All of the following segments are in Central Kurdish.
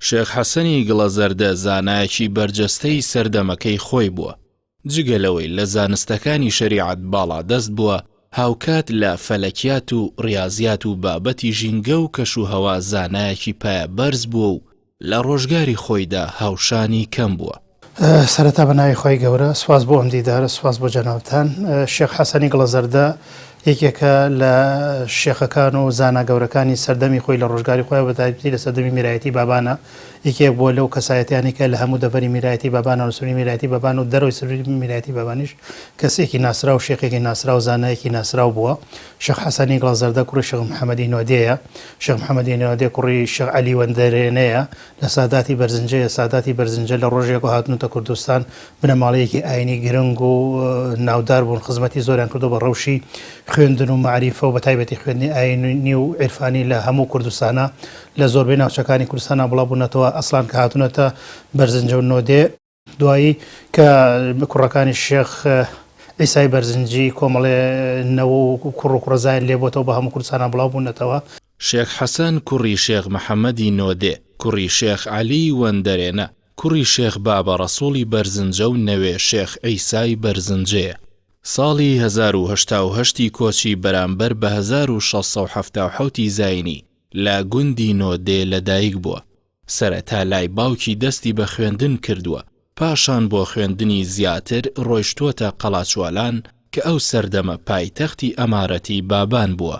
شێخ حەسەنی گڵەزەردە زانایەکی بەرجەستەی سەردەمەکەی خۆی بووە. جگە لەوەی لە زانستەکانی شەریعەت باڵا دەست بووە، هاوکات لە فەلەکیات و ڕیاضیات و بابەتی ژینگە و کەشوهەوا زانایەکی پایە بەرز بووە و لە ڕۆژگاری خۆیدا هاوشانی کەم بووە. سەرەتا بە ناوی خۆی گەورە، سواز بۆ ئەم دیدارە، سواز بۆ جەنابتان. شێخ حەسەنی گڵەزەردە یەکێکە لە شێخەکان و زانا گەورەکانی سەردەمی خۆی لە ڕۆژگاری خۆی بە تایبەتی لە سەردەمی میرایەتی بابانە. یەکێک بووە لەو کەسایەتیانی کە لە هەموو دەڤەری میرایەتی بابانە و سوری میرایەتی بابان و دەرەوەی سوری میرایەتی بابانیش کەسێکی ناسرا و شێخێکی ناسرا و زانایەکی ناسراو بووە. شێخ حەسەنی گڵەزەردە کوڕی شێخ محەممەدی نۆدەیە. شێخ محەممەدی نۆدێ کوڕی شێخ عەلی وەندەرێنەیە لە ساداتی بەرزنجەیە. ساداتی بەرزنجە لە ڕۆژێک و هاتنوتە کوردستان بنەماڵەیەکی ئاینی گرنگ و ناودار بوون، خزمەتی زۆریان کردو بە ڕەوشی خوێندن و معریفە و بە تایبەتی خوێندنی ئاینی و عیرفانی لە هەموو کوردستانە لە زۆربەی ناوچەکانی کوردستانە بڵاوبوونەتەوە. ئەسڵان کە هاتوونەتە بەرزنجە و نۆدێ، دوایی کە کوڕەکانی شێخ عیسای بەرزنجی کۆمەڵێ نەوە و کوڕ و کوڕەزایان لێبۆتەوە بە هەموو کوردستانە بڵاوبوونەتەوە. شێخ حەسەن کوڕی شێخ محەممەدی نۆدێ، کوڕی شێخ عەلی وەندەرێنە، کوڕی شێخ بابە ڕەسووڵی بەرزنجە و نەوێ شێخ عیسای بەرزنجەیە. ساڵی 1970 کۆچی بەرامبەر بە 1677 زاینی لە گوندی نۆدێ لەدایک بووە. سەرەتا لای باوکی دەستی بە خوێندن کردووە، پاشان بۆ خوێندنی زیاتر ڕۆیشتووەتە قەڵاچوالان کە ئەو سەردەمە پایتەختی ئەمارەتی بابان بووە.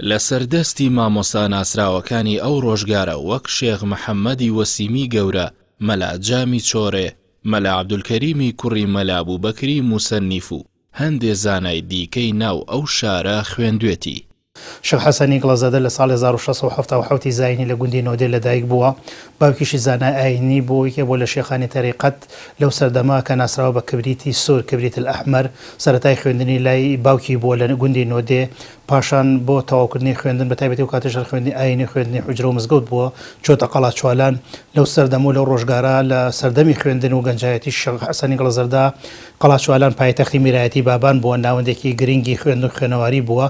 لە سەردەستی مامۆستا ناسراوەکانی ئەو ڕۆژگارە وەک شێخ محەممەدی وەسیمی گەورە، مەلا جامی چۆڕێ، مەلا عەبدولکەریمی کوڕی مەلا بوبەکری موسەنیف و هەندێ زانای دیکەی ناو ئەو شارە خوێندوێتی. شێخ حەسەنی گڵەزەردە لە ساڵی 1677 زاینی لە گوندی نۆدێ لەدایک بووە. باوکیشی زانای ئاینی بوو، یەکێک بۆ لە شێخانی تەریقەت لەو سەردەما کە ناسراوە بە کبریتی سور، کبریت الئەحمەر. سەرەتای خوێندنی لای باوکی بووە لە گوندی نۆدێ، پاشان بۆ تەواوکردنی خوێندن بە تایبەتی و کاتێشە خوێندنی ئاینی، خوێندنی حوجرە و مزگەوت بووە، چۆتە قەڵاچوالان. لەو سەردەم و لەو ڕۆژگارە لە سەردەمی خوێندن و گەنجایەتی شێخ حەسەنی گڵەزەردە قەڵاچوالان پایتەختی میرایەتی بابان بووە، ناوەندێکی گرنگی خوێندن و خوێنەواری بووە.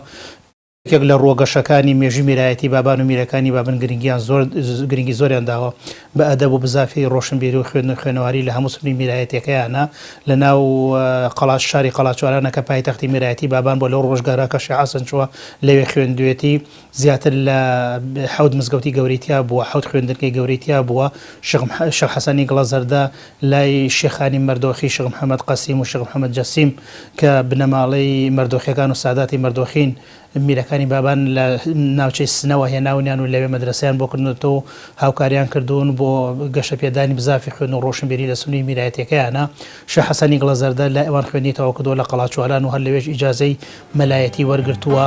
یەک لە ڕۆگەشەکانی مێژوی میرایەتی بابان و میرەکانی بابن گرنگی زۆریان داوە بە ئەدەب و بزافی ڕۆشنبیری و خوێنەواری لە هەموو سنووری میرایەتیەکەیانە لە ناو شاری قەڵاچوالانە کە پایتەختی میرایەتی بابان بۆ لەو ڕۆژگارە کە شێخ حەسەن چووە لەوێ خوێندوێتی. زیاتر لە 7 مزگەوتی گەورەیتیا بووە، 7 خوێندنگەی گەورەیتیا بووە. شێخ حەسەنی گڵەزەردە لای شێخانی مەردۆخی شێخ محەممەد قەسیم و شێخ محەممەد جەسیم کە بنەماڵەی مەردۆخیەکان و ساداتی مەردۆخین میرەکانی بابان لە ناوچەی سنەوە هێناونیان و لەوێ مەدرسەیان بۆ کردنەوە هاوکاریان کردوون بۆ گەشە پێدانی بزافی خوێن و ڕۆشنبیری لە سنووری میرایەتیەکەیانە. شێخ حەسەنی گڵەزەردە لە ئەوان خوێندنیتەوە کردووە لە قەڵاچوالان و هەر لەوێش ئیجازەی مەلایەتی وەرگرتووە.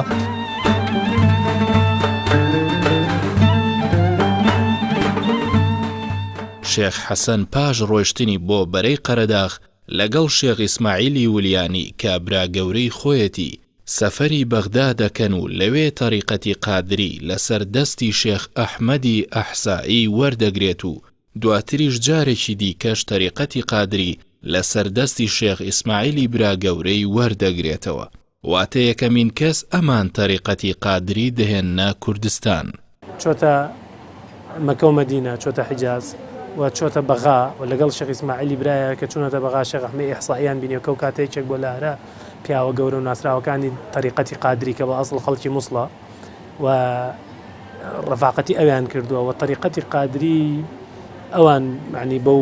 شێخ حەسەن پاش ڕۆیشتنی بۆ بەرەی قەرەداغ لەگەڵ شێخ ئیسماعیلی ولیانی کە برا گەورەی خۆیەتی سەفەری بەغدا دەکەن و لەوێ تەریقەتی قادری لەسەر دەستی شێخ ئەحمەدی ئەحسایی وەردەگرێت و دواتریش جارێکی دیکەش تەریقەتی قادری لەسەر دەستی شێخ ئیسماعیلی برا گەورەی وەردەگرێتەوە. واتە یەکەمین کەس ئەمان تەریقەتی قادری دەهێنە کوردستان. چۆتە مەکە و مەدینە، چۆتە حیجاز و چۆتە بەغا و لەگەڵ شێخ ئیسماعیلی برایە کە چوونەتە بەغا شێخ ئەحمەدی ئەحساییان بینیەوە و کاتێکێک بۆ لارە پیاوە گەورە و ناسراوەکانی تەریقەتی قادری کە بە ئەسڵ خەڵکی مووسڵە و ڕەفاقەتی ئەویان کردووە و تەریقەتی قادری ئەوان معنی بەو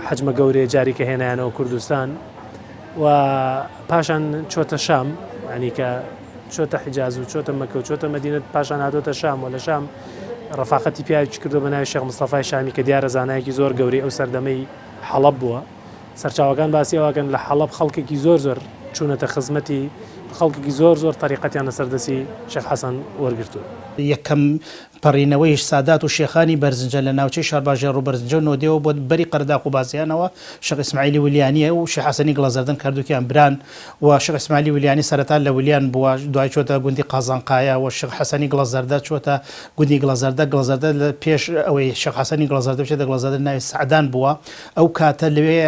حەجمە گەورەیە جاری کە هێنایانەوە کوردستان و پاشان چۆتە شام، ینی کە چۆتە حیجاز و چۆتە مەکە و چۆتە مەدینە، پاشان هاتۆتە شام و لە شام ڕەفاقەتی پیاوێکی کردو بە ناوی شێخ مستەفای شامی کە دیارە زانایەکی زۆر گەورەی ئەو سەردەمەی حەڵەب بووە. سەرچاوەکان باسی ئەوەکەن لە حەڵەب خەڵکێکی زۆر چوونەتە خزمەتی خەڵکێکی زۆر تەریقەتیان لە سەردەسی شێخ حەسەن وەرگرتووە. یەکەم پەڕینەوەیش سادات و شێخانی بەرزنجە لە ناوچەی شارباژێر و بەرزنجە و نۆدێەوە بۆ بەری قەرداغ و بازیانەوە شێخ ئیسماعیلی ولیانیە و شێخ حەسەنی گڵەزەردەن کردووکیان بران و شێخ ئیسماعیلی ولیانی سەرەتا لە ولیان بووە، دوای چۆتە گوندی قازانقایە و شێخ حەسەنی گڵەزەردە چۆتە گوندی گڵەزەردە لە پێش ئەوەی شێخ حەسەنی گڵەزەردە بچێتە گڵەزەردە ناوی سەعدان بووە. ئەو کاتە لەوێ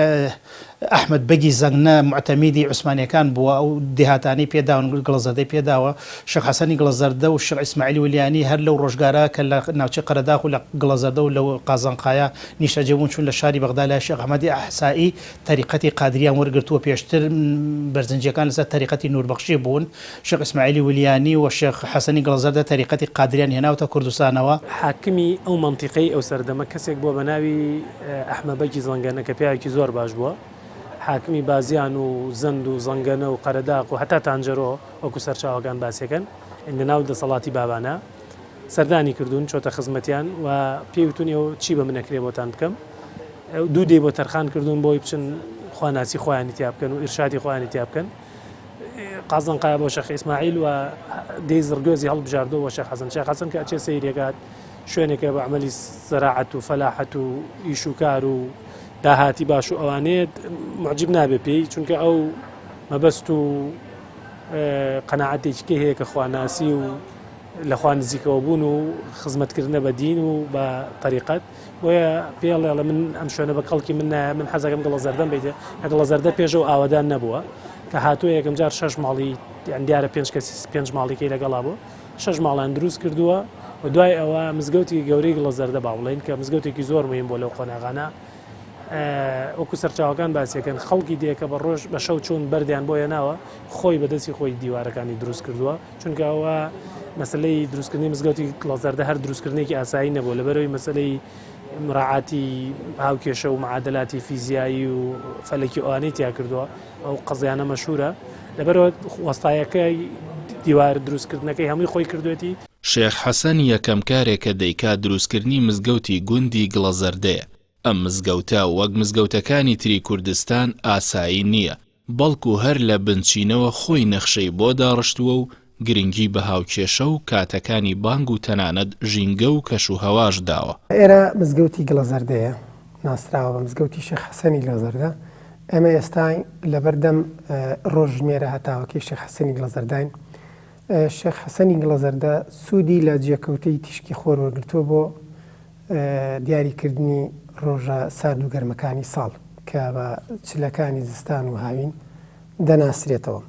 ئەحمەد بەگی زەنگنە معتەمیدی عوسمانیەکان بووە ئەو دێهاتانی پێداون گڵەزەردەی پێداوە شێخ حەسەنی گڵەزەردە و شێخ ئیسماعیلی ولیانی هەر لەو ڕۆژگارە کە لە ناوچەی قەرەداغ و لە گڵەزەردە و لەو قازانقایە نیشتەجێبوون چوون لە شاری بەغدا لای شێخ ئەحمەدی ئەحسایی تەریقەتی قادریان وەرگرتووە پێشتر بەرزنجیەکان لەسەر تەریقەتی نوربەخشی بوون شێخ ئیسماعیلی ولیانی و شێخ حەسەنی گڵەزەردە تەریقەتی قادریان هێناوتە کوردستانەوە. حاکمی ئەو منتیقەی ئەو سەردەمە کەسێک بۆ بە ناوی ئەحمەد بەگی زەنگەنە کە پیاوێکی زۆر باش بووە حاکمی بازیان و زەند و زەنگەنە و قەرەداغ و هەتا تانجەرۆ وەکو سەرچاوەکان باسیەکەن لە ناو دەسەڵاتی بابانە سەردانی کردوون چۆتە خزمەتیان و پێوتونیەوە چی بە منەکرێ بۆتان بکەم دوو دێ بۆ تەرخان کردوون بۆی بچن خواناسی خۆیانی تیا بکەن و ئیرشادی خۆیانی تیا بکەن قازانقایە بۆ شێخ ئیسماعیل و دەی زڕگۆزی هەڵبژاردەوە شێخ حەسەن شێخ حەسەن کە ئەچێ سەیرێکات شوێنێکە بە عملی زەراعەت و فەلاحەت و ئیش و کار و داهاتی باش و ئەوانێت معجب نابێ پێی چونکە ئەو مەبەست و قەناعەتێکی کێ هەیە کە خواناسی و لەخوا نزیکەوە بوون و خزمەتکردنە بە دین و بە طریقەت بۆیە پێڵێڵە من ئەم شوێنە بە کەڵکی من حەزەکەم گڵەزەردەم بیتە گڵەزەردە پێشەوە ئاوادان نەبووە کە هاتووە یەکەم جار 6 ماڵی دیارە 5 ماڵێکی لەگەڵا بوو 6 ماڵان دروست کردووە و دوای ئەوە مزگەوتی گەورەی گڵەزەردە باوڵین کە مزگەوتێکی زۆر مهم بۆ لەو قۆناغانە وەکو سەرچاوەکان باسیەکەن خەڵکی دێکە بە ڕۆژ بە شەو چوون بەردیان بۆیە ناوە خۆی بەدەستی خۆی دیوارەکانی دروست کردووە چونکە ئەوە مەسلەی دروستکردنی مزگەوتی گڵەزەردە هەر دروستکردنێکی ئاسایی نەبوو لەبەرەوەی مەسلەی مراعاتی هاوکێشە و معادلاتی فیزیایی و فەلەکی ئەوانەی تیا کردووە ئەو قەزیانە مەشهورە لەبەرەوە وەستایەکەی دیوار دروستکردنەکەی هەمووی خۆی کردوێتی. شێخ حەسەن یەکەم کارێکە دەیکات دروستکردنی مزگەوتی گوندی گڵەزەردەیە. ئەم مزگەوتە وەک مزگەوتەکانی تری کوردستان ئاسایی نییە بەڵکو هەر لە بنچینەوە خۆی نەخشەی بۆ داڕشتووە و گرنگی بە هاوکێشە و کاتەکانی بانگ و تەنانەت ژینگە و کەش و هەواش داوە. ئێرە مزگەوتی گڵەزەردەیە ناسراوە بە مزگەوتی شێخ حەسەنی گڵەزەردە ئەمە ئێستای لەبەردەم ڕۆژژمێرە هەتاوەکەی شێخ حەسەنی گڵەزەرداین شێخ حەسەنی گڵەزەردە سوودی لە جێکەوتەی تیشکی خۆر وەرگرتووە بۆ دیاریکردنی ڕۆژە سارد و گەرمەکانی ساڵ کە بە چلەکانی زستان و هاوین دەناسرێتەوە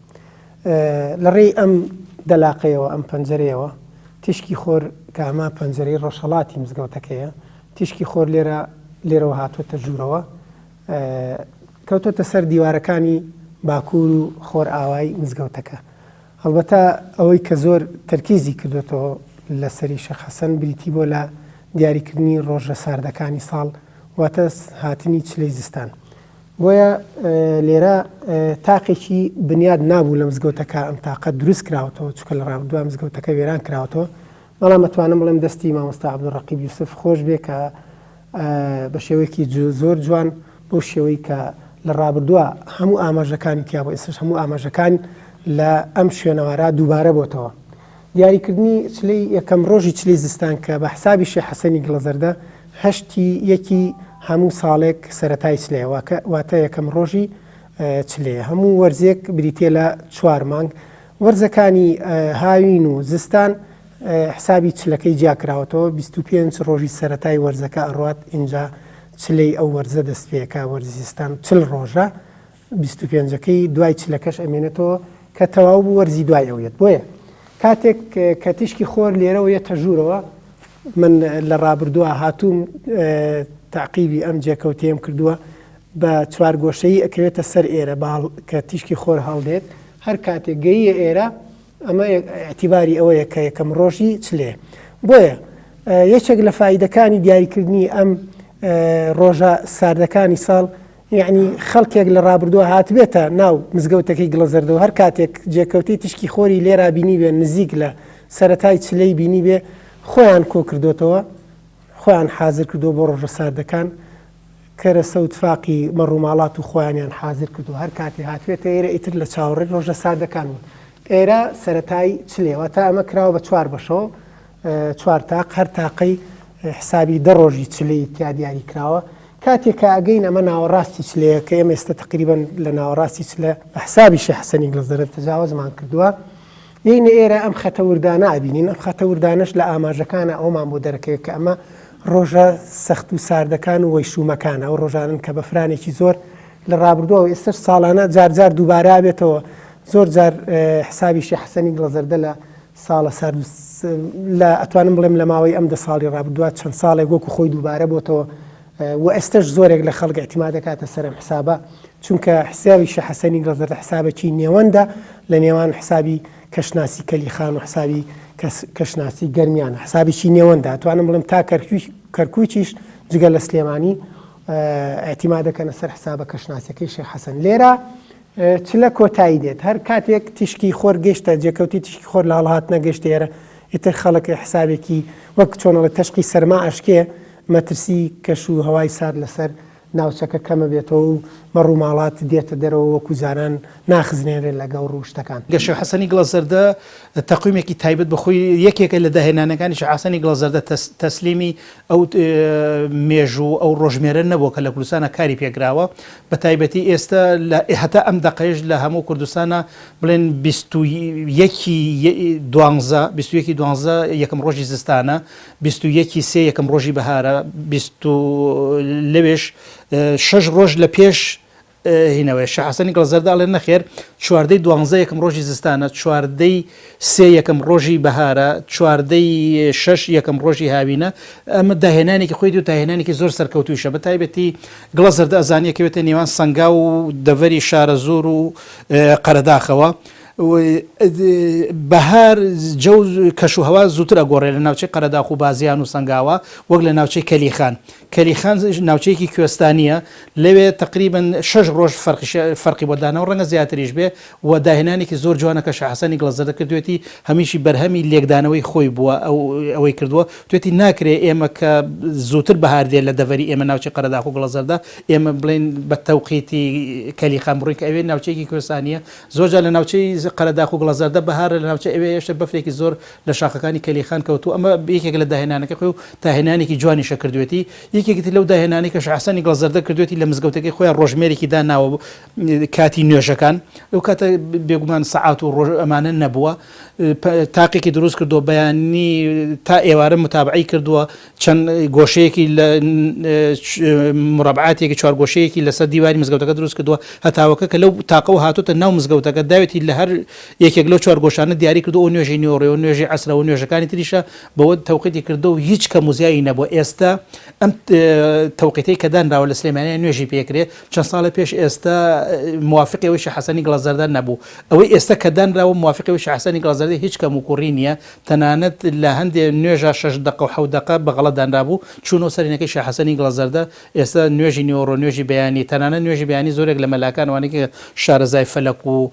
لە ڕێی ئەم دەلاقەیەوە ئەم پەنجەرەیەوە تیشکی خۆر کە ئەمە پەنجەرەی ڕۆژهەڵاتی مزگەوتەکەیە تیشکی خۆر لێرەوە هاتوۆتە ژوورەوە کەوتۆتە سەر دیوارەکانی باکوور و خۆر ئاوای مزگەوتەکە هەڵبەتە ئەوەی کە زۆر تەرکیزی کردوێتەوە لە سەری شێخ حەسەن بریتی بۆ لە دیاریکردنی ڕۆژە ساردەکانی ساڵ واتە هاتنی چلەی زستان بۆیە لێرە تاقێکی بنیاد نابوو لە مزگەوتەکە ئەم تاقە دروست کراوەتەوە چکە لە ڕابردووە مزگەوتەکە وێران کراوەتەوە بەڵام ئەتوانم بڵێم دەستی مامۆستا عەبدوڕەقیب یوسف خۆش بێ کە بە شێوەیەکی زۆر جوان بۆ شێوەی کە لە ڕابردووە هەموو ئاماژەکانی تیا بۆ ئێستش هەموو ئاماژەکان لە ئەم شوێنەوەرا دووبارە بۆتەوە دیاریکردنی چلەی یەکەم ڕۆژی چلەی زستان کە بە حسابی شێخ حەسەنی گڵەزەردە هەشتی یەکی هەموو ساڵێک سەرەتای چلەیە واتە یەکەم ڕۆژی چلەیە هەموو وەرزێک بریتێ لە 4 مانگ وەرزەکانی هاوین و زستان حسابی چلەکەی جیاکراوەتەوە 25 ڕۆژی سەرەتای وەرزەکە ئەڕات اینجا چلەی ئەو وەرزە دەست پێەکە وەرزی زستان 40 ڕۆژە 25ەکەی دوای چلەکەش ئەمێنێتەوە کە تەواو بوو وەرزی دوای ئەوێت بۆیە کاتێک کە تیشکی خۆر لێرەوە یەتە ژوورەوە من لە ڕابردووە هاتووم تعقیبی ئەم جێکەوتێم کردووە بە 4 گۆشەیی ئەکەوێتە سەر ئێرە باڵ کە تیشکی خۆر هەڵدێت هەر کاتێک گەیە ئێرە ئەمە ئەتیباری ئەوەیە کە یەکەم ڕۆژی چلێ بۆیە یەکێک لە فایدەکانی دیاریکردنی ئەم ڕۆژە ساردەکانی ساڵ یعنی خەڵکێک لە ڕابردووە هاتبێتە ناو مزگەوتەکەی گڵەزەردەوە هەر کاتێک جێکەوتی تیشکی خۆری لێرا بینی بێ نزیک لە سەرەتای چلەی بینی بێ خۆیان کۆ کردوتەوە خۆیان حازر کردو بۆ ڕۆژە ساردەکان کەرە سەوتفاقی مەڕووماڵات و خۆیانیان حازر کردو هەر کاتی هاتوێتە ئێرە ئیتر لە چاوەڕێ ڕۆژە ساردەکان بوون ئێرە سەرەتای چلێەوە تا ئەمە کراوە بە 4 بەشەوە 4 تاق هەر تاقەی حسابی 10 ڕۆژی چلەی تیا دیاری کراوە کاتێککە ئەگەین ئەمە ناوەڕاستی چلەیە کە ئێمە ئێستا تقریبا لە ناوەڕاستی چلە بە حسابی شێخ حەسەنی گڵەزەردە تەجاوزمان کردووە یعنی ئێرە ئەم خەتەوردانە ئەبینین ئەم خەتەوردانش لە ئاماژەکانە ئەومان بۆ دەرەکەوێت کە ئەمە ڕۆژە سەخت و ساردەکان و وەیشومەکانە ئەو ڕۆژانن کە بەفرانێکی زۆر لە ڕابردووە ئێستش ساڵانە جارجار دووبارە بێتەوە زۆر جار حسابی شێخ حەسەنی گڵەزەردە لە ساڵە سەر لە ئەتوانم بڵێم لە ماوەی ئەم 10 ساڵی ڕابردووە چەند ساڵێک وەکو خۆی دووبارە بۆتەوە و ئێستش زۆرێک لە خەڵک اعتیماد دەکاتە سەرم حسابە چونکە حسابی شێخ حەسەنی گڵەزەردە حسابێکی نێوەندە لە نێوان حسابی کەشناسی کەلیخان و حسابی کەشناسی گەرمیانە حسابێکی نێوەندە ئەتوانم بڵێم تا کەرکووکیش جگە لە سلێمانی اعتیماد دەکەنە سەر حسابە کەشناسیەکەی شێخ حەسەن لێرە چ لە کۆتایی دێت هەر کاتێک تیشکی خۆر گەشتە جێکەوتی تیشکی خۆر لە هەڵهاتنە گەشت ئێرە ئیتر خەڵک حسابێکی وەک چۆنەڵە تەشقی سەرما ئەشکێ مەترسی کەش و هەوای سار لەسەر ناوچەکە کەمە بێتەوە و مەڕووماڵات دێتە دەرەوە وەکو جاران ناخزنێنێت لەگەڵ ڕوشتەکان. شێخ حەسەنی گڵەزەردە تەقویمێکی تایبەت بەخۆی یەکێکە لە داهێنانەکانی شێخ حەسەنی گڵەزەردە تەسلیمی ئەو مێژوو ئەو ڕۆژمێرە نەبووە کە لە کوردستانە کاری پێگراوە بە تایبەتی ئێستا هەتا ئەم دەقەیەش لە هەموو کوردستانە بڵێن 21 یەکەم ڕۆژی زستانە 21 یەکەم ڕۆژی بەهارە لەوێش 6 ڕۆژ لە پێش هینەوەی شێخ حەسەنی گڵەزەردە ئەڵێن نەخێر 12 یەکەم ڕۆژی زستانە 3 یەکەم ڕۆژی بەهارە 6 یەکەم ڕۆژی هاوینە ئەمە داهێنانێکی خۆی و داهێنانێکی زۆر سەرکەوتویشە بە تایبەتی گڵەزەردە ئەزانیەکەوێتە نێوان سەنگا و دەڤەری شارە زۆر و قەرەداخەوە بەهار جەوز کەشوهەوا زووتر ئەگۆڕێ لە ناوچەی قەرەداخ و بازیان و سنگاوە وەک لە ناوچەی کەلیخان ناوچەیەکی کوێستانیە لەوێ تقریبن 6 ڕۆژ فەرقی بۆدانەوە ڕەنگە زیاتریش بێ و داهێنانێکی زۆر جوانە کە شێخ حەسەنی گڵەزەردە کردوێتی هەمیشی بەرهەمی لێکدانەوەی خۆی بووە ئەوەی کردووە توێتی ناکرێ ئێمە کە زووتر بەهار دێت لە دەڤەری ئێمە ناوچەی قەرەداخ و گڵەزەردە ئێمە بڵێن بە تەوقیتی کەلیخان بڕۆین کە ئەوێ ناوچەیەکی کوێستانیە زۆرجار لە ناوچەی قەرەداخ و گڵەزەردە بەهارە لە ناوچە ئەوێ هێشتا بەفرێکی زۆر لە شاخەکانی کەلیخان کەوتو ئەمە یەکێک لە داهێنانەکە خۆی و داهێنانێکی جوانیشە کردوێتی یەکێکی لەو داهێنانی کە شێخ حەسەنی گڵەزەردە کردوێتی لە مزگەوتەکەی خۆیان ڕۆژمێرێکی داناوە کاتی نوێژەکان ئەو کاتە بێگومان سەعات و ڕۆژ ئەمانە نەبووە تاقێکی دروست کردووە بەیانی تا ئێوارە متابعی کردووە چەند گۆشەیەکی لە مربعاتێکی چوار گۆشەیەکی لەسەر دیواری مزگەوتەکە دروست کردووە هەتاوەکە کە لەو تاقە و هاتوتە ناو مزگەوتەکە داوێتی لە هەر یەکێک لەو چوار گۆشانە دیاری کردو و نوێژی نیۆڕێ و نوێژی عەسرە و نوێژەکانی تریشە بەوە تەوقیتی کردو و هیچ کەموزیایی نەبووە ئێستا ئەم تەوقیتەی کە دانراوە لە سلێمانیە نوێژی پێکرێ چەند ساڵە پێش ئێستا موافقی ئەوەی شێخ حەسەنی گڵەزەردە نەبوو ئەوەی ئێستا کە دانراوە موافقی ئەوەی شێخ حەسەنی گڵەزەردە هیچ کەم و کوڕی نییە تەنانەت لە هەندێک نوێژە 6 دقە و 7 دقە بەغەڵە دانرابوو چوونەوە سەرینەکەی شێخ حەسەنی گڵەزەردە ئێستا نوێژی نیۆڕۆ نوێژی بەیانی تەنانەت نوێژی بەیانی زۆرێک لە مەلاکانوانێکی شارەزای فەلەک و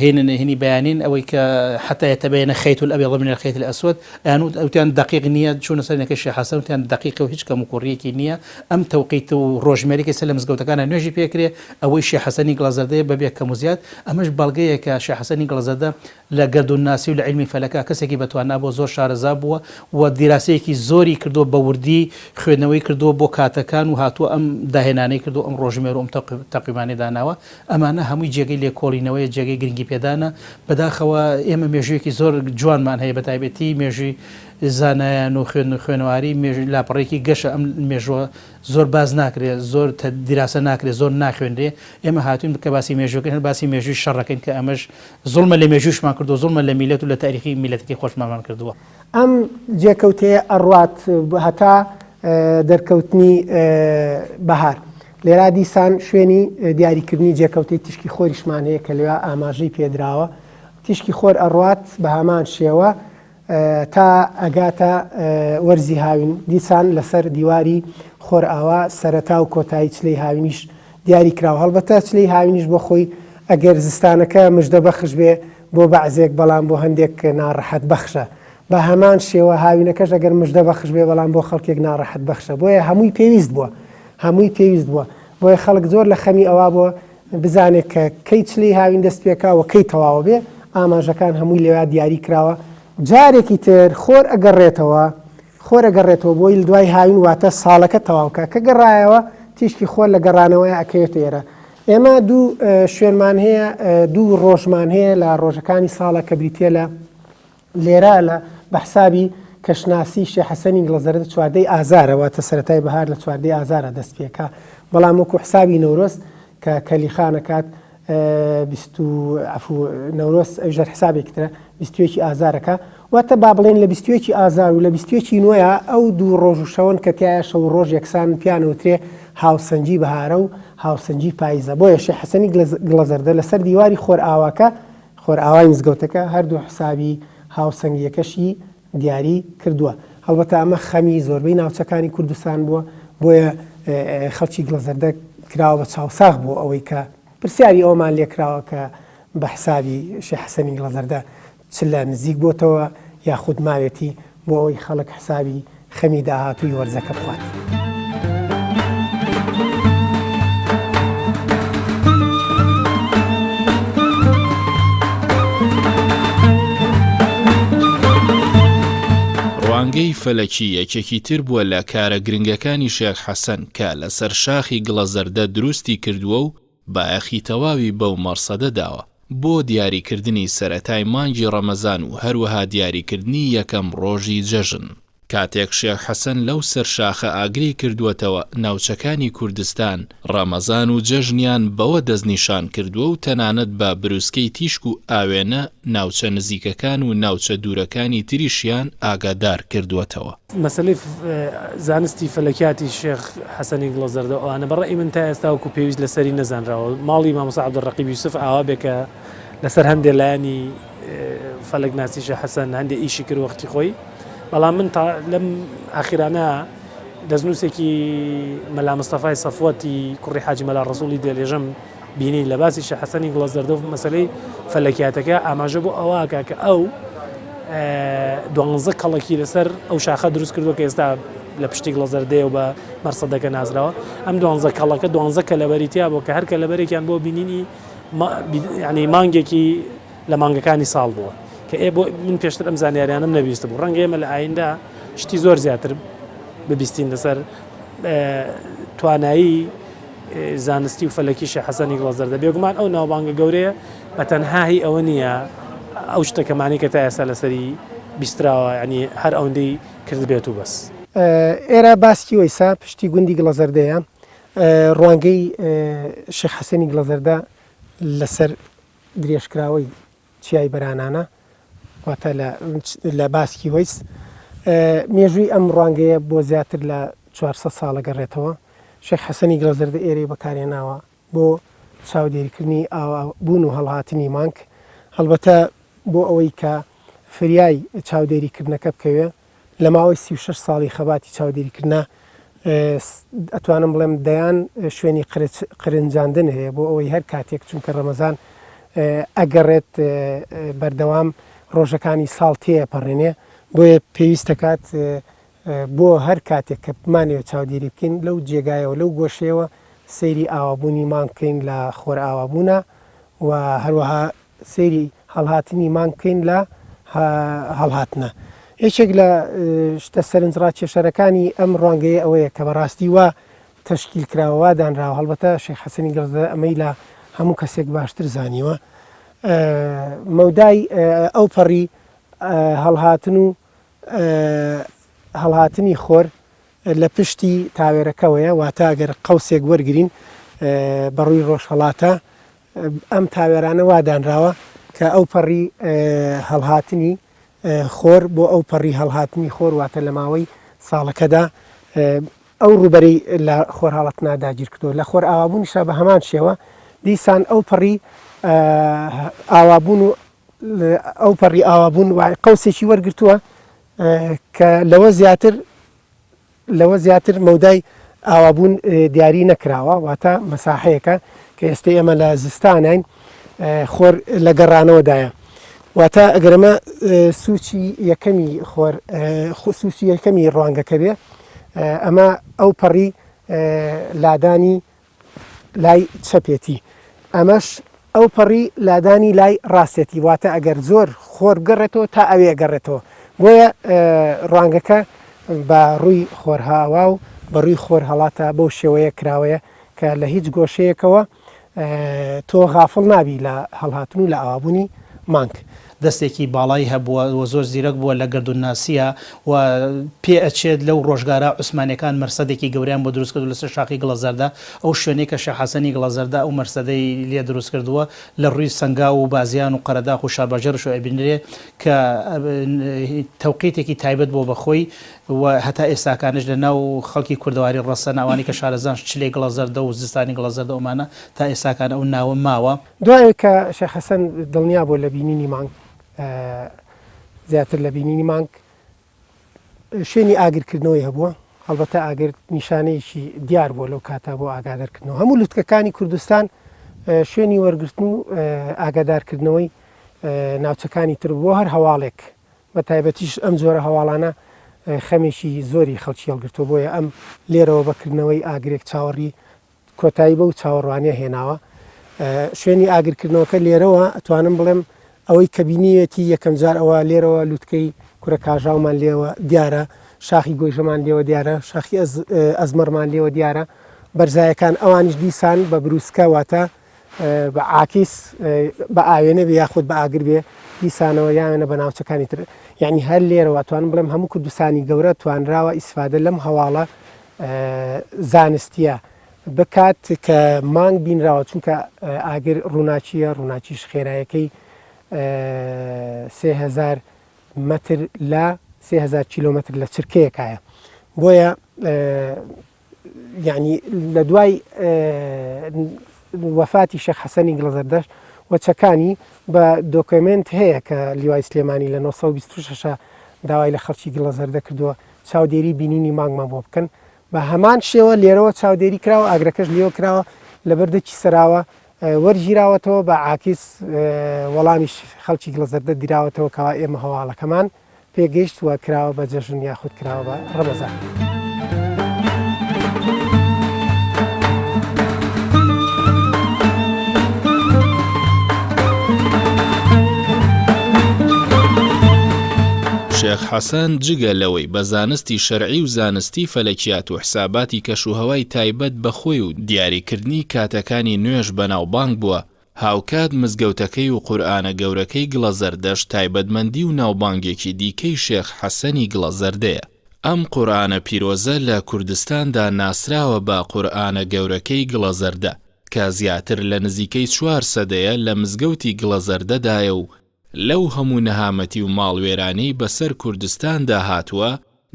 هێنی بەیانین ئەوەی کە حتى يتبين خيط الأبيض من الخيط الأسود يعني وتيان دقيق نية شو نسألنا كشيء حسن وتيان دقيق وهيج كمكورية كنية أم توقيت وروجمري كسلم زجوت كان نوجي بيكري أو شيء حسني غلازردة ببيع كموزيات أمش بلغية كشيء حسني غلازردة لقرد الناس والعلم فلكا كسكي بتوانا بو زور شار زابوا ودراسة كي زوري كردو بوردي خدنوي كردو بو كاتكان وهاتو أم دهناني كردو أم روجمري أم تقيماني داناوا أمانة هم يجي لي كولينوي يجي جرينجي بيدانا بداخوا إما مێژوویەکی زۆر جوانمان هەیە بە تایبەتی مێژووی زانایان و خوێنەواری لاپەڕێکی گەشە ئەم مێژووە زۆر باز ناکرێت زۆر دیراسە ناکرێت زۆر ناخوێنرێ ئێمە هاتوین کە باسی مێژووەکەن باسی مێژووی شەڕەکەین کە ئەمەش زوڵمە لە مێژووشمان کردو زوڵمە لە میلەت و لە تاریخی میلەتەکەی خۆشمان کردووە ئەم جێکەوتەیە ئەڕوات هەتا دەرکەوتنی بەهار لێرا دیسان شوێنی دیاریکردنی جێکەوتەی تشکی خۆریشمان هەیە کە لەوێ ئاماژەی پێدراوە تیشکی خۆر ئەڕوات بە هەمان شێوە تا ئەگاتە وەرزی هاوین دیسان لەسەر دیواری خۆر ئاوا سەرەتا و کۆتایی چلەی هاوینیش دیاری کراوە هەڵبەتە چلەی هاوینیش بۆ خۆی ئەگەر زستانەکە مژدە بەخش بێ بۆ بەعزێک بەڵام بۆ هەندێک ناڕەحەت بەخشە بە هەمان شێوە هاوینەکەش ئەگەر مژدە بەخش بێ بەڵام بۆ خەڵکێک ناڕەحەت بەخشە بۆیە هەمووی پێویست بووە بۆیە خەڵک زۆر لە خەمی ئەوە بۆ بزانێت کە کەی چلەی هاوین دەست پێکاوە کەی تەواوە بێ ئاماژەکان هەمووی لێوە دیاری کراوە جارێکی تر خۆر ئەگەڕێتەوە بۆی دوای هاوین واتە ساڵەکە تەواوکە کە گەڕایەوە تیشکی خۆر لە گەڕانەوەی ئەکەوێت ئێرە ئێمە دوو شوێنمان هەیە دوو ڕۆژمان هەیە لە ڕۆژەکانی ساڵە کە بریتە لە لێرە لە بەحسابی کەشناسی شێخ حەسەنی گڵەزەردە 14 ئازارە واتە سەرەتای بەهار لە 14 ئازارە دەست پێکا بەڵام وەکو حسابی نەورۆز کە کەلیخانەکات نەورۆز ئەوژەر حسابێکترە 21 ئازارەکە واتە با بڵێن لە 21 ئازار و لە 21 نوۆیە ئەو دوو ڕۆژ و شەوەن کە تایە شەو ڕۆژ یەکسان پیانەوترێ هاوسەنجی بەهارە و هاوسەنجی پاییزە بۆیە شێخ حەسەنی گڵەزەردە لەسەر دیواری خۆرئاواکە خۆرئاوای مزگەوتەکە هەردوو حسابی هاوسەنگیەکەشی دیاری کردووە. هەڵبەتە ئەمە خەمی زۆربەی ناوچەکانی کوردستان بووە بۆیە خەڵکی گڵەزەردە کراوە بە چاوساغ بۆ ئەوەی کە پرسیاری ئەومان لێکراوە کە بە حسابی شێخ حەسەنی گڵەزەردە چ لە نزیک بۆتەوە یاخود ماوێتی بۆ ئەوەی خەڵک حسابی خەمی داهاتووی وەرزەکە بخوات. ڕوانگەی فەلەکی یەکێکی تر بووە لە کارە گرنگەکانی شێخ حەسەن کە لەسەر شاخی گڵەزەردە دروستی کردووە و بایەخی تەواوی بەو مەرسەدە داوە بۆ دیاریکردنی سەرەتای مانگی ڕەمەزان و هەروەها دیاریکردنی یەکەم ڕۆژی جەژن. کاتێک شێخ حەسەن لەو سەر شاخە ئاگری کردووەتەوە ناوچەکانی کوردستان ڕەمەزان و جەژنیان بەوە دەستنیشان کردووە و تەنانەت بە بروسکەی تیشک و ئاوێنە ناوچە نزیکەکان و ناوچە دوورەکانی تریشیان ئاگادار کردووەتەوە. مەسەلەی زانستی فەلەکیاتی شێخ حەسەنی گڵەزەردە ئەوانە بەڕێی من تا ئێستا وەکو پێویست لەسەری نەزانراوە. ماڵی مامۆستا عەبدوڕەقیب یوسف ئاوا بێکە لەسەر هەندێک لایانی فەلەک ناسی شێخ حەسەن هەندێک ئیشی کرد وەختی خۆی. بەڵام من لەم ئاخیرانە دەستنووسێکی مەلا مستەفای سەفوەتی کوڕی حاجی مەلا ڕەسووڵی دێلێژەم بینی لە باسی شێخ حەسەنی گڵەزەردە و مەسەلەی فەلەکیاتەکە ئاماژە بۆ ئەوەکە کە ئەو 12 کەڵکی لەسەر ئەو شاخە دروست کردووە کە ئێستا لە پشتی گڵەزەردەیە و بە مەرسەدەکە نازراوە. ئەم 12 کەڵەکە 12 کەلەبەریتیا بۆ کە هەر کەلەبەرێکیان بۆ بینینی یعنی مانگێکی لە مانگەکانی ساڵ بووە کە بۆ من پێشتر ئەم زانیاریانم نەبیستە بوو. ڕەنگە ئێمە لە ئایندا شتی زۆر زیاتر ببیستین لەسەر توانایی زانستی و فەلەکی شێخ حەسەنی گڵەزەردە. بێگومان ئەو ناوبانگە گەورەیە بە تەنهایی ئەوە نییە ئەو شتەکەمانی کە تا ئێستا لەسەری بیستراوە ینی هەر ئەوەندەی کرد بێت و بەس. ئێرە باسی وەیسا پشتی گوندی گڵەزەردەیە ڕوانگەی شێخ حەسەنی گڵەزەردە لەسەر درێژکراوەی چیای بەرانانە واتە لە باسکی هۆیس مێژووی ئەم ڕوانگەیە بۆ زیاتر لە 400 ساڵە گەڕێتەوە. شێخ حەسەنی گڵەزەردە ئێرەی بەکارێناوە بۆ چاودێریکردنی ئاوابوون و هەڵهاتنی مانگ. هەڵبەتە بۆ ئەوەی کە فریای چاودێریکردنەکە بکەوێ لە ماوەی 36 ساڵی خەباتی چاودێریکردە ئەتوانم بڵێم دەیان شوێنی قرنجاندن هەیە بۆ ئەوەی هەر کاتێک چونکە ڕەمەزان ئەگەڕێت بەردەوام ڕۆژەکانی ساڵ تێپەڕێنێ بۆیە پێویستەکات بۆ هەر کاتێک کە بمانەوە چاودێری بکەین لەو جێگایەوە لەو گۆشەیەوە سەیری ئاوابوونی مان بکەین لە خۆر ئاوابوونە و هەروەها سەیری هەڵهاتنی مان بکەین لە هەڵهاتنە. یەکێک لە شتە سەرنجڕا کێشەرەکانی ئەم ڕوانگەیە ئەوەیە کە بەڕاستی وە تەشکیل کراوە دانراوە. هەڵبەتە شێخ حەسەنی گڵەزەردە ئەمەی لە هەموو کەسێک باشتر زانیوە. مەودای ئەو پەڕی هەڵهاتن و هەڵهاتنی خۆر لە پشتی تاوێرەکەوەیە واتە ئەگەر قەوسێک وەرگین بەڕووی ڕۆژهەڵاتە ئەم تاوێرانە وادانراوە کە ئەو پەڕی هەڵهاتنی خۆر بۆ ئەو پەڕی هەڵهاتنی خۆر واتە لە ماوەی ساڵەکەدا ئەو ڕوبەری لە خۆر هەڵەتنا داگیر کردەوە. لە خۆر ئاوابوونیشا بە هەمان شێوە دیسان ئەو پەڕی ئاوابوون و ئەو پەڕی ئاوابوون قەوسێکی وەرگرتووە کە لەوە زیاتر مەودای ئاوابوون دیاری نەکراوە واتە مەساحەیەەکە کە ئێستا ئێمە لە زستانین خۆر لە گەڕانەوەدایە واتە ئەگەرمە سوچی یەکەمی خۆر سوچی یەکەمی ڕوانگەکە بێ ئەمە ئەو پەڕی لادانی لای چەپێتی ئەمەش ئەو پەڕی لادانی لای ڕاستێتی واتە ئەگەر زۆر خۆر گەڕێتەوە تا ئەوێ گەڕێتەوە بۆیە ڕوانگەکە بە ڕووی خۆرهاوا و بە ڕووی خۆر هەڵاتە بەو شێوەیە کراوەیە کە لە هیچ گۆشەیەکەوە تۆ غافڵ نابی لە هەڵهاتن و لە ئاوابوونی مانگ. دەستێکی باڵای هەبووە و زۆر زیرەک بووە لە گردونناسیە و پێ ئەچێت لەو ڕۆژگارە عوسمانەکان مەرسەدێکی گەوریان بۆ دروست کردو لەسەر شاقی گڵەزەردە ئەو شوێنەی کە شێخ حەسەنی گڵەزەردە ئەو مەرسەدەی لێ دروست کردووە لە ڕووی سەنگا و بازیان و قەرەداخ و شابەژەرش و ئەبینرێ کە تەوقیتێکی تایبەت بۆ بەخۆی و هەتا ئێستاکانش لە ناو خەڵکی کوردەواری ڕەسەن ئەوانی کە شارەزان چلێ گڵەزەردە و زستانی گڵەزەردە ئەومانە تا ئێستاکان ئەو ناوە ماوە. دوای کە شێخ حەسەن دڵنیا بۆ لە بینینی مانگ زیاتر لە بینینی مانگ شوێنی ئاگرکردنەوەی هەبووە، هەڵبەتە ئاگر نیشانەیەکی دیار بووە لەو کاتا بۆ ئاگادارکردنەوە. هەموو لوتکەکانی کوردستان شوێنی وەرگرتن و ئاگادارکردنەوەی ناوچەکانی تر بۆ هەر هەواڵێک بە تایبەتیش ئەم جۆرە هەواڵانە خەمێکی زۆری خەڵکی هەڵگرتووە، بۆیە ئەم لێرەوە بەکردنەوەی ئاگرێک چاوەڕی کۆتایی بە و چاوەڕوانیە هێناوە. شوێنی ئاگرکردنەوەکە لێرەوە ئەتوانم بڵێم ئەوەی کە بینیەتی یەکەم جار ئەوە لێرەوە لوتکەی کورە کاژاومان لێوە دیارە، شاخی گۆیژەمان لێوە دیارە، شاخی ئەزمەرمان لێوە دیارە، بەرزایەکان ئەوانش دیسان بە بروسکە واتە بە عاکیس بە ئاوێنە بێ یاخود بە ئاگر بێ دیسانەوە یانە بە ناوچەکانی تر. یعنی هەر لێرەوە توانم بڵێم هەموو کوردستانی گەورە توانراوە ئیسفادە لەم هەواڵە زانستیە بکات کە مانگ بینراوە، چونکە ئاگر ڕووناچیە، ڕووناچیش خێرایەکەی 3000 متر لە 3000 کیلومتر لە چرکەیەکایە. بۆیە یعنی لە دوای وەفاتی شێخ حەسەنی گڵەزەردەش وەچەکانی بە دۆکمنت هەیە کە لیوای سلێمانی لە 1926 داوای لە خەڵکی گڵەزەردە کردووە چاودێری بینینی مانگمان بۆ بکەن، بە هەمان شێوە لێرەوە چاودێری کراوە، ئاگرەکەش لێوە کراوە لە بەردەکی سەراوە وەرگیراوەتەوە بە عاکیس وەڵامی خەڵکی گڵەزەردە دیراوەتەوە کەوا ئێمە هەواڵەکەمان پێگەیشت وە کراوە بە جەژن یاخود کراوە بە ڕەمەزان. شێخ حەسەن جگە لەوەی بە زانستی شەرعی و زانستی فەلەکیات و حساباتی کەشوهەوای تایبەت بەخۆی و دیاریکردنی کاتەکانی نوێژ بەناوبانگ بووە، هاوکات مزگەوتەکەی و قورئانە گەورەکەی گڵەزەردەش تایبەتمەندی و ناوبانگێکی دیکەی شێخ حەسەنی گڵەزەردەیە. ئەم قورئانە پیرۆزە لە کوردستاندا ناسراوە بە قورئانە گەورەکەی گڵەزەردە کە زیاتر لە نزیکەی 4 سەدەیە لە مزگەوتی گڵەزەردەدایە و لەو هەموو نەهامەتی و ماڵوێرانەی بەسەر کوردستاندا هاتووە،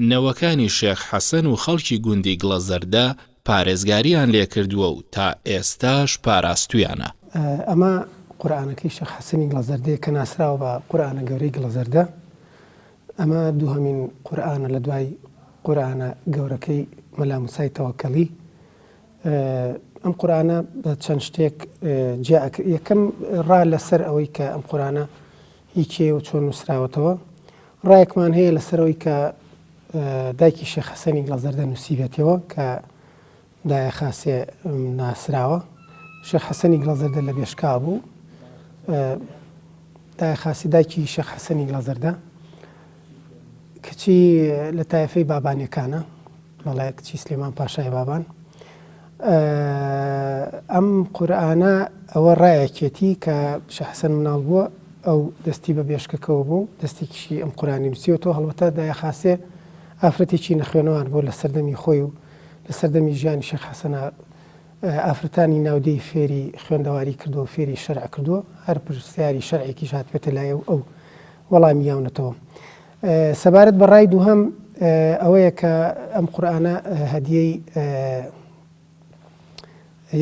نەوەکانی شێخ حەسەن و خەڵکی گوندی گڵەزەردە پارێزگاریان لێکردووە و تا ئێستاش پاراستویانە. ئەمە قورئانەکەی شێخ حەسەنی گڵەزەردەیە کە ناسراوە بە قورئانە گەورەی گڵەزەردە. ئەمە دووهەمین قورئانە لە دوای قورئانە گەورەکەی مەلا موسای تەوەکەڵی. ئەم قورئانە بە چەند شتێک یەکەم ڕا لەسەر ئەوەی کە ئەم قورئانە هیچێ و چۆن نووسراوەتەوە، ڕایەکمان هەیە لەسەرەوەی کە دایکی شێخ حەسەنی گڵەزەردە نووسیبێتەوە کە دایە خاسێ ناسراوە. شێخ حەسەنی گڵەزەردە لە بێشکا بوو، دایە خاسی دایکی شێخ حەسەنی گڵەزەردە کچی لە تایفەی بابانیەکانە، وەڵای کچی سلێمان پاشای بابان. ئەم قورئانە ئەوە ڕایەکێتی کە شێخ حەسەن مناڵ بووە، ئەو دەستی بە بێشکەکەەوە بوو، دەستێکیشی ئەم قورئانی نووسیوەتەوە. هەڵبەتە دایە خاسێ ئافرەتێکی نەخوێنەوەان بۆ لە سەردەمی خۆی و لە سەردەمی ژیانی شێخ حەسەنە ئافرەتانی ناودەی فێری خوێندەواری کردووە، فێری شەرع کردووە، هەر پرسیاری شەرعێکیش هاتبێتە لای ئەو وەڵامی یاونەتەوە. سەبارەت بە ڕای دووهەم ئەوەیە کە ئەم قورئانە هەدیەی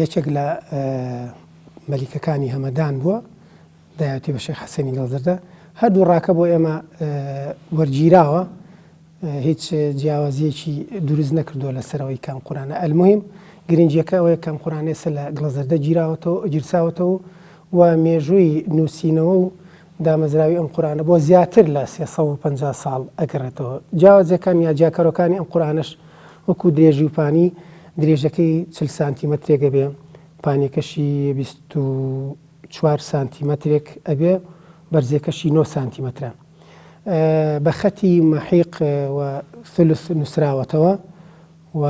یەکێک لە مەلیکەکانی هەمەدان بووە، دایەتی بە شێخ حەسەنی گڵەزەردە. هەردوو ڕاکە بۆ ئێمە وەرگیراوە، هیچ جیاوازیەکی دروست نەکردووە لەسەرەوەی کەم قورئانە. ئەلموهیم گرنگیەکە ئەوەیە کەم قورئانە ئێستا لە گڵەزەردە گیرساوەتەوە و مێژووی نووسینەوە و دامەزراوی ئەم قورئانە بۆ زیاتر لە 350 ساڵ ئەگەڕێتەوە. جیاوازەکان یا جیاکەرەکانی ئەم قورئانەش وەکو درێژی و پانی، درێژەکەی 40 سانتیمەترێکە بێ، پانێکەشی 24 سانتیمەترێک ئەبێ، بەرزێکەشی 9 سانتیمەترە. بە خەتی مەحیق و ثلث نووسراوەتەوە و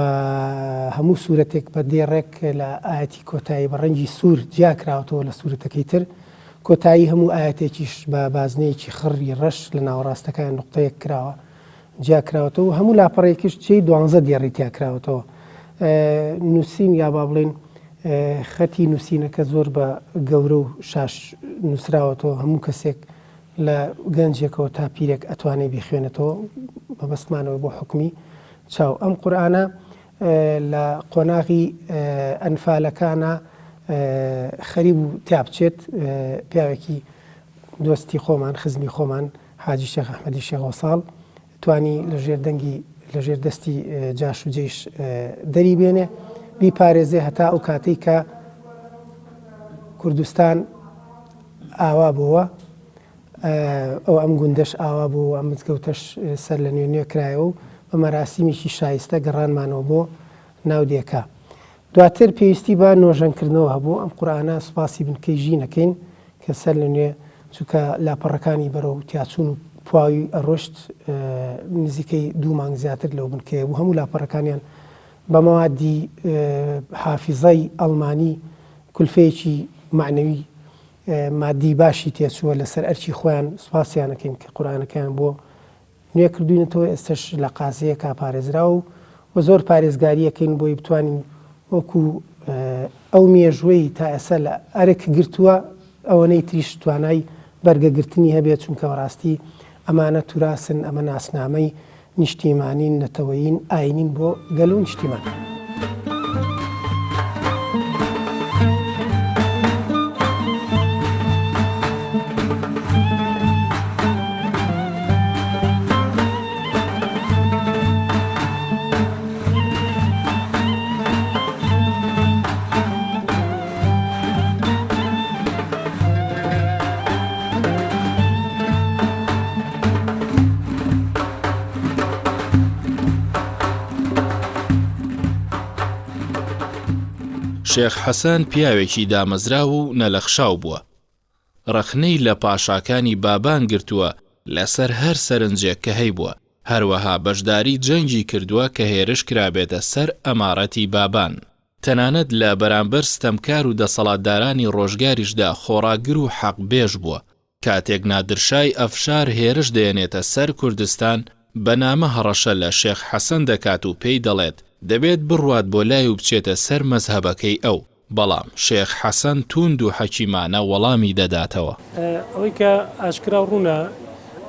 هەموو سوورەتێک بە دێڕێک لە ئاەتی کۆتایی بە ڕەنگی سوور جیاکراوەتەوە لە سوورەتەکەی تر. کۆتایی هەموو ئاەتێکیش بە بازنەیەکی خڕی ڕەش لە ناوەڕاستەکان نقطەیەک کراوە جیاکراوەتەوە هەموو لاپەڕێکیش چی 12 دیێڕی تیاکراوەتەوە نووسین یا با بڵێن خەتی نووسینەکە زۆر بە گەورە و شاش نووسراوەتەوە هەموو کەسێک لە گەنجێکەوە تا پیرێک ئەتوانێت بیخوێنێتەوە مەبەستمانەوە بۆ حکمی چاو ئەم قورئانە لە قۆناغی ئەنفالەکانە خەریب و تیابچێت پیاوێکی دۆستی خۆمان خزمی خۆمان حاجی شێخ ئەحمەدی شێخ وەساڵ توانی لە ژێر دەستی جاش و جێش دەری بێنێ بیپارێزێ هەتا ئەو کاتەی کە کوردستان ئاوا بووە ئەو ئەم گوندەش ئاوا بوو ئەم مزگەوتەش سەر لە نوێ کرایەوە و بە مەراسیمیشی شایستە گەڕانمانەوە بۆ ناودێکە دواتر پێویستی بە نۆژەنکردنەوە هەبوو ئەم قورئانە سوپاسی بنکەی ژینەکەین کە سەر لە نوێ چونکە لاپەڕەکانی بەرەو تیاچوون و پواوی ئەڕۆشت نزیکەی 2 مانگ زیاتر لەو بنکەیە بوو هەموو لاپەڕەکانیان بە مەوادی حافیزەی ئەڵمانی کولفەیەکی معنەوی مادی باشی تێچووە لەسەر ئەرچی خۆیان سوپاسیانەکەین کە قورئانەکەیان بۆ نوێ کردوینەتەوە ئێستش لە قازەیە کاپارێزرا و زۆر پارێزگاریەکەین بۆی بتوانین وەکو ئەو مێژوەی تا ئێستا لە ئەرک گرتووە ئەوەنەی تریش توانای بەرگەگرتنی هەبێت چونکە بەڕاستی ئەمانە توراسن ئەمە ناسنامەی نیشتیمانین نەتەوەیین ئاینین بۆ گەل و نیشتیمان. شێخ حەسەن پیاوێکی دامەزرا و نەلەخشاو بووە. ڕەخنەی لە پاشاکانی بابان گرتووە لەسەر هەر سەرنجێک کە هەی بووە. هەروەها بەشداری جەنگی کردووە کە هێرش کرابێتە سەر ئەمارەتی بابان. تەنانەت لە بەرامبەر ستەمکار و دەسەڵاتدارانی ڕۆژگاریشدا خۆڕاگر و حەقبێژ بووە. کاتێک نادرشای ئەفشار هێرش دێنێتە سەر کوردستان بەنامە هەڕەشە لە شێخ حەسەن دەکات و پێی دەڵێت دەبێت بڕوات بۆ لای و بچێتە سەر مەزهەبەکەی ئەو. بەڵام شێخ حەسەن توند و حەکیمانە وەڵامی دەداتەوە. ئەوەی کە ئاشکرا ڕوونە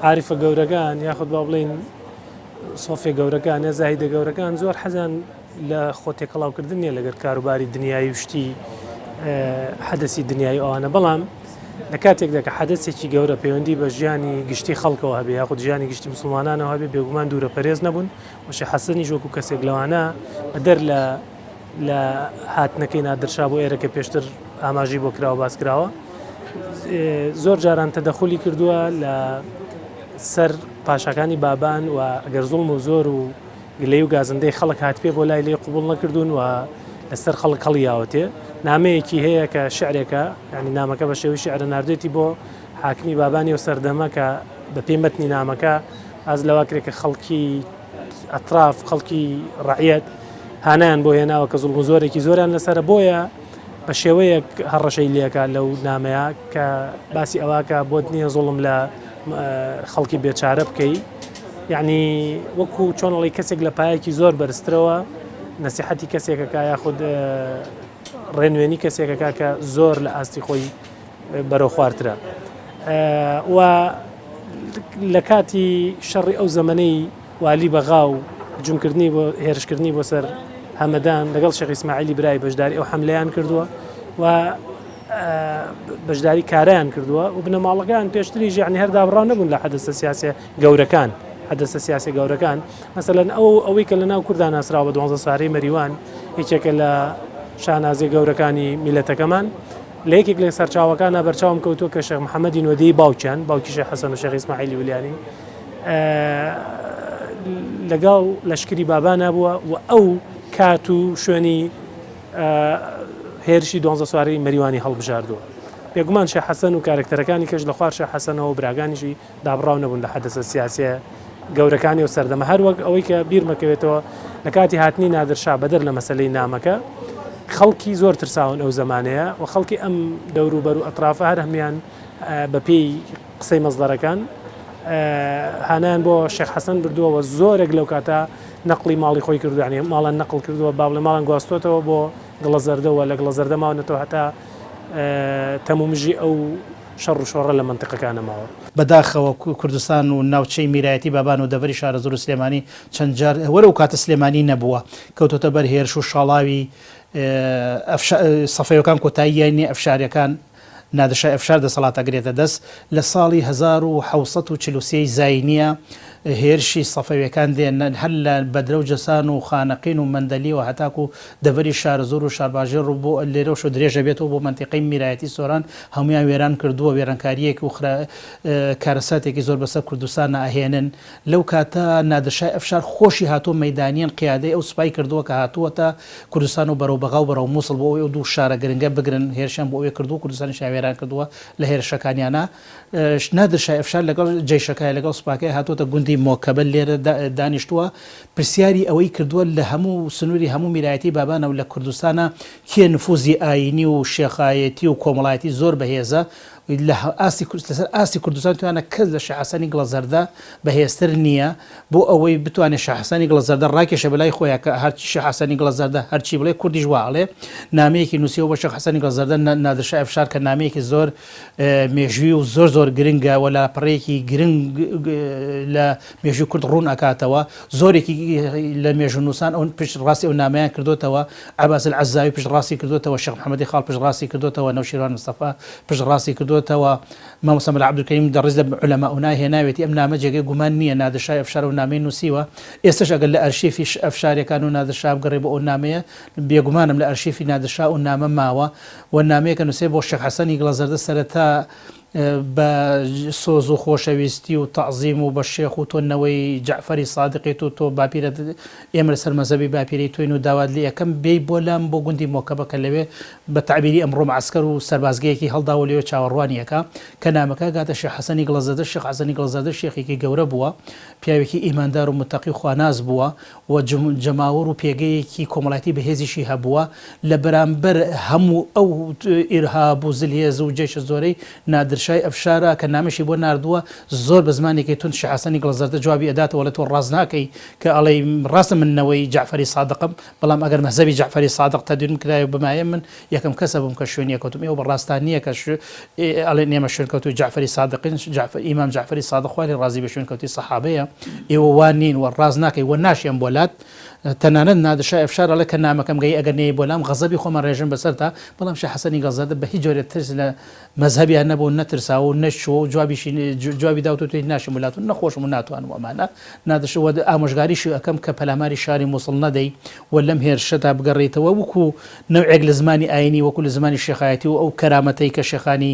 عاریفە گەورەکان یاخود با بڵین سۆفێ گەورەکان یا زاهیدە گەورەکان زۆر حەزان لە خۆتێکەڵاوکردن نیە لەگەر کاروباری دنیای وشتی حەدەسی دنیای ئەوانە بەڵام لە کاتێکدا کە حەدەسێکی گەورە پەیوەندی بە ژیانی گشتی خەڵکەوە هەبێ یاخود ژیانی گشتی موسڵمانانەوە هەبێ بێگومان دوورە پەرێز نەبوون و شێخ حەسەنیش وەکو کەسێک لەوانە بەدەر لە هاتنەکەی نادرشا بۆ ئێرە کە پێشتر ئاماژی بۆ کراوە باس کراوە زۆر جاران تەدەخولی کردووە لە سەر پاشاکانی بابان و ئەگەر زوڵم و زۆر و گلەی و گازندەی خەڵک هات پێ بۆ لای لێ قوبوڵ نەکردوون و لەسەر خەڵک هەڵیاوەتێ نامەیەکی هەیە کە شعرێکە ینی نامەکە بە شێوەی شعرە ناردێتی بۆ حاکمی بابانی و سەردەمە کە بە پێی مەتنی نامەکە ئاز لەواکرێک کە خەڵکی ئەتراف خەڵکی ڕعیەت هانیان بۆ هێناوە کە زوڵم و زۆرێکی زۆریان لەسەرە بۆیە بە شێوەیەک هەڕەشەی لێکە لەو نامەیە کە باسی ئەواکە بۆت نییە زوڵم لە خەڵکی بێچارە بکەی یعنی وەکو چۆنەڵی کەسێک لە پایەکی زۆر بەرزترەوە نەسیحەتی کەسێکەکە یاخود ڕێنوێنی کەسێکەکە کە زۆر لە ئاستی خۆی بەرەو خواردرا و لە کاتی شەڕی ئەو زەمەنەی والی بەغا و هجوومکردنی بۆ هێرشکردنی بۆ سەر هەمەدان لەگەڵ شێخ ئیسماعیلی برای بەشداری ئەو حەملەیان کردووە و بەشداری کارایان کردووە و بنەماڵەکان پێشتریش یعنی هەر دابڕاو نەبوون لە حەدەسە سیاسە گەورەکان حەدەسە سیاسی گەورەکان مەسەلەن ئەوەی کە لەناو کوردان ناسراوە بە 12 سارەی مەریوان هیچێکە لە شانازی گەورەکانی میلەتەکەمان لە یەکێک لە سەرچاوەکانە بەرچاوم کەوتووە کە شێخ محەممەدی نۆدەی باوکیان باوکی شێخ حەسەن و شێخ ئیسماعیلی ولیانی لەگەڵ لەشکری بابانە بووە و ئەو کات و شوێنی هێرشی 12 سوارەی مەریوانی هەڵبژاردووە پێگومان شێخ حەسەن و کارکتەرەکانی کەش لە خوار شێخ حەسەنەوە و براگانیشی دابڕاو نەبوون لە حەدەسە سیاسیە گەورەکانی و سەردەمە هەر وەک ئەوەی کە بیرمەکەوێتەوە لە کاتی هاتنی نادرشا بەدەر لە مەسەلەی نامەکە خەڵکی زۆر ترساون ئەو زەمانەیە و خەڵکی ئەم دەوروبەر و ئەطرافە هەر هەمیان بەپێی قسەی مەزدەرەکان هانیان بۆ شێخ حەسەن بردووەوە زۆرێک لەو کاتە نەقلی ماڵی خۆی کردو عنی ماڵان نەقل کردووە با بڵێ ماڵان گواستۆتەوە بۆ گڵە زەردەوە لە گڵە زەردە ماونەتەوە هەتا تەمومژی ئەو شەڕ و شۆڕە لە منتیقەکانە ماوە بەداخەوە کوردستان و ناوچەی میرایەتی بابان و دەڤەری شارە زۆر سلێمانی چەند جار وەرە و کاتە سلێمانی نەبووە کەوتۆتە بەر هێرش و شاڵاوی سەفەیەکان کۆتاییانی ئەفشاریەکان نادەشای ئەفشار دەسەڵاتەگرێتە دەست لە ساڵی 1940 زاینیە هێرشی سەفەویەکان دێن هەر لە بەدرە و جەسان و خانەقین و مەندەلی و هەتاکو دەڤەری شارە زۆر و شارباژێر ڕوو بۆ لێرەش و درێژە بێتەوە بۆ منتیقەی میرایەتی سۆران هەمویان وێران کردووە وێرانکاریەکی و کارەساتێکی زۆر بەسەر کوردستان ئاهێنن لەو کاتە نادەشای ئەفشار خۆشی هاتۆ مەیدانیان قیادەی ئەو سوپای کردووە کە هاتووەتە کوردستان و بەرەو بەغا و بەرەو مووسڵ بۆ ئەو دوو شارە گرنگە بگرن هێرشیان بۆ ئەوێ کردو کوردستانی شاوێران کردووە لە هێرشەکانیانە نادەشای ئەفشار لەگەڵ جێشەکای لەگەڵ سوپاکەی هاتوۆتە گوندی مۆکەبەل لێرە دانیشتووە پرسیاری ئەوەی کردووە لە هەموو سنووری هەموو میرایەتی بابانە و لە کوردستانە کێ نفوزی ئاینی و شێخایەتی و کۆمەڵایەتی زۆر بەهێزە لەسەر ئاستی کوردستان توانە کەس لە شێخ حەسەنی گڵەزەردە بەهێزتر نییە بۆ ئەوەی بتوانێت شێخ حەسەنی گڵەزەردە ڕاکێشە بەلای خۆیان کە هەرچی شێخ حەسەنی گڵەزەردە هەرچی بڵێ کوردیش واڵێ نامەیەکی نووسیەوە بە شێخ حەسەنی گڵەزەردە نادرشای ئەفشار کە نامەیەکی زۆر مێژووی و زۆر گرنگە و لە پڕەیەکی گرنگ لە مێژووی کورد ڕوون ئەکاتەوە زۆرێکی لە مێژوو نووسان ئەو پشت ڕاستی ئەو نامەیان کردوتەوە عەباس العەزاوی پشت ڕاستی کردوتەوە شێخ محەممەدی خاڵ پشت ڕاستی کردوتەوە نەوشیروان مستەفا پشت ڕاستی کردوتەوە مامۆستا مەلا عەبدولکەریم دەڕیز لە عولەما و ناهێناوێتی ئەم نامە جێگەی گومان نییە نادرشای ئەفشار و نامەی نووسیوە ئێستش ئەگەر لە ئەرشیفی ئەفشارەکان و نادرشا بگەڕێ بۆ ئەو نامەیە بێگومانم لە ئەرشیفی نادرشا و نامە ماوە و نامەیەکە نووسێ بۆ شێخ حەسەنی گڵەزەردە سەرەتا بە سۆز و خۆشەویستی و تەعزیم و بە شێخ و تۆنەوەی جەعفەری سادقیت و تۆ باپیرە ئێمە لەسەر مەزهەبی باپیرەی تۆین و داوات لێ یەکەم بێی بۆ لام بۆ گوندی مۆکەبە کە لەوێ بە تعبیری ئەمڕۆ معسکەر و سەربازگەیەکی هەڵداوە لێوە چاوەڕوانیەکە کە نامەکە گاتە شێخ حەسەنی گڵەزەردە شێخ حەسەنی گڵەزەردە شێخێکی گەورە بووە پیاوێکی ئیماندار و متەقی و خواناز بووە و جەماوەڕ و پێگەیەکی کۆمەڵایەتی بەهێزیشی هەبووە لە بەرامبەر هەموو ئەو ئیرهاب و زلهێز و جێشە زۆرەی نادرشای ئەفشارە کە نامەشی بۆ ناردووە زۆر بە زمانێکی تون شێخ حەسەنی گڵەزەردە جوابی ئەداتەوە لە تۆ ڕاست ناکەی کە ئەڵێ ڕاستە منەوەی جەعفەری سادقم بەڵام ئەگەر مەزهەبی جەعفەری سادق تەدوین کرایە بمایە من یەکەم کەسە بووم کە شوێنیە کەوتم ئێوە بەڕاستان نییە کە ئەڵێ ئێمە شوێن کەوتوی جەعفەری سادقین ئیمام جەعفەری سادق خوا لێ ڕازی بە شوێن کەوتی سەحابەیە ئێوە وان نین و ڕاست ناکەی وە ناشیان بۆلات تەنانەت نادرشای ئەفشار ئەڵێ کە نامەکەم گەی ئەگەر نەیە بۆلام غەزەبی خۆمان ڕێژم بەسەرتا بەڵام شێخ حەسەنی گڵەزەردە بە هیچ جۆرێک ترس لە مەزهەبیان نەبوو نەترساوە و نەشووە و جوابی داوت و توی ناشم وڵات و نەخۆشم و ناتوانم ئەمانە نادرشەوە ئامۆژگاریشی ئەەکەم کە پەلاماری شاری مووسڵ نەدەی و لەم هێرشەتا بگەڕێیتەوە وەکو نەوعێک لە زمانی ئاینی وەکو لە زمانی شێخایەتی و ئەو کەرامەتەی کە شێخانی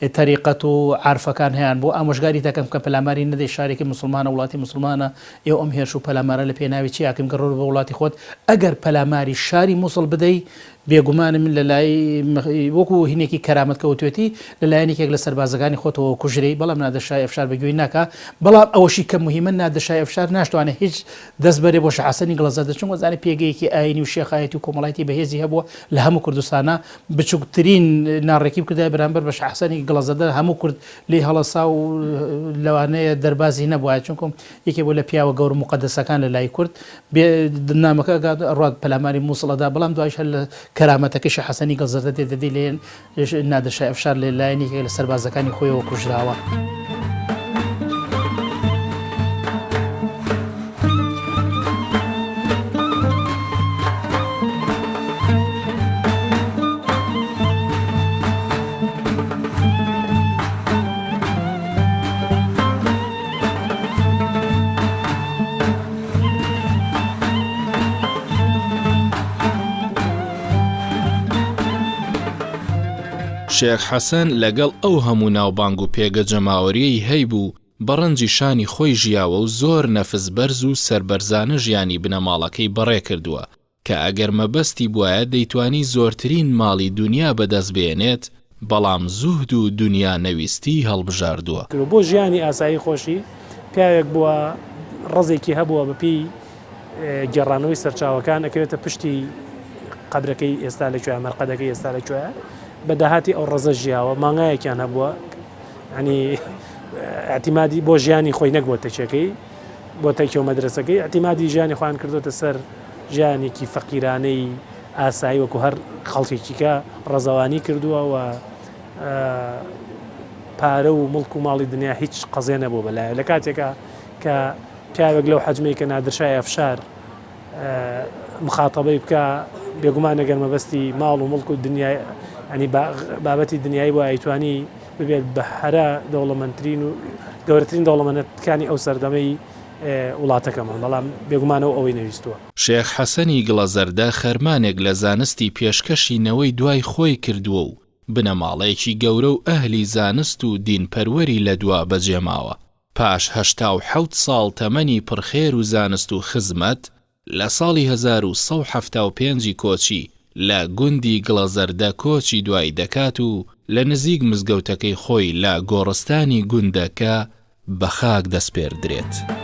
تەریقەت و عارفەکان هەیەن بۆ ئامۆژگاری دەکەم کە پەلاماری نەدەی شارێکی مسلمانە وڵاتی مسلمانە ئێوە ئەم هێرش و پەلامارە لە پێناوی چی یاکەم گەڕۆ بە وڵاتی خۆت ئەگەر پەلاماری شاری مووسڵ بدەی بێگومانم لە لای وەکو هینێکی کەرامەت کەوتوێتی لە لایەنێکێک لە سەربازەکانی خۆتەوە کوژرەی بەڵام نادرشای ئەفشار بەگوێی ناکە بەڵام ئەوەشی کە مهمە نادرشای ئەفشار ناشتوانێت هیچ دەست بەرێ بۆ شێخ حەسەنی گڵەزەردە چونکە زانێ پێگەیەکی ئاینی و شێخایەتی و کۆمەڵایەتی بەهێزی هەبووە لە هەموو کوردستانە بچووکترین ناڕێکی بکردای بەرامبەر بە شێخ حەسەنی گڵەزەردە هەموو کورد لێ هەڵەسا و لەوانەیە دەربازی نەبووە چونکە یەکێ بۆ لە پیاوە گەور مقدسەکان لە لای کورد نامەکە ڕات پەلاماری مووسڵەدا بەڵام دوایش هەر لە کەرامەتەکەی شێخ حەسەنی گڵەزەردە دێدەدی لێن نادرشای ئەفشار لە لایەنێکی لە سەربازەکانی خۆیەوە کوژراوە. شێخ حەسەن لەگەڵ ئەو هەموو ناوبانگ و پێگە جەماوەریەی هەیبوو بەڕەنجی شانی خۆی ژیاوە و زۆر نەفس بەرز و سەربەرزانە ژیانی بنەماڵەکەی بەڕێ کردووە کە ئەگەر مەبەستی بووایە دەیتوانی زۆرترین ماڵی دنیا بەدەست بێنێت بەڵام زوهد و دنیا نەویستی هەڵبژاردووە. بۆ ژیانی ئاسایی خۆشی پیاوێک بووە ڕزێکی هەبووە بەپی گێڕانەوەی سەرچاوەکان ئەکەوێتە پشتی قەبرەکەی ئێستا لەکوێ مەرقەدەکەی ئێستا لەکوێ بەداهاتی ئەو ڕزە ژیاوە مانگایەکیان هەبووە ینی اعتیمادی بۆ ژیانی خۆی نەک بۆ تەچەکەی بۆ تەکێ و مەدرسەکەی اعتیمادی ژیانی خۆیان کردوتە سەر ژیانێکی فەقیرانەی ئاسایی وەکو هەر خەڵکێکیکە ڕەزەوانی کردووە و پارە و مڵک و ماڵی دنیا هیچ قەزێ نەبوو بەلایە لە کاتێکە کە پیاوێک لەو حەجمەی کە نادرشای ئەفشار مخاتەبەی بکە بێگومان ئەگەر مەبەستی ماڵ و مڵک و دنیای ینی بابەتی دنیای بۆ ئایتوانی ببێت بە هەرە دەوڵەمەندترین و گەورەترین دەوڵەمەندەکانی ئەو سەردەمەی وڵاتەکەمان بەڵام بێگومانەوە ئەوەی نەویستووە. شێخ حەسەنی گڵەزەردە خەرمانێک لە زانستی پێشکەشینەوەی دوای خۆی کردووە و بنەماڵەیەکی گەورە و ئەهلی زانست و دینپەروەری لە دوا بەجێماوە. پاش 87 ساڵ تەمەنی پڕخێر و زانست و خزمەت لە ساڵی 1975 کۆچی لە گوندی گڵەزەردە کۆچی دوای دەکات و لە نزیک مزگەوتەکەی خۆی لە گۆڕستانی گوندەکە بە خاک دەسپێردرێت.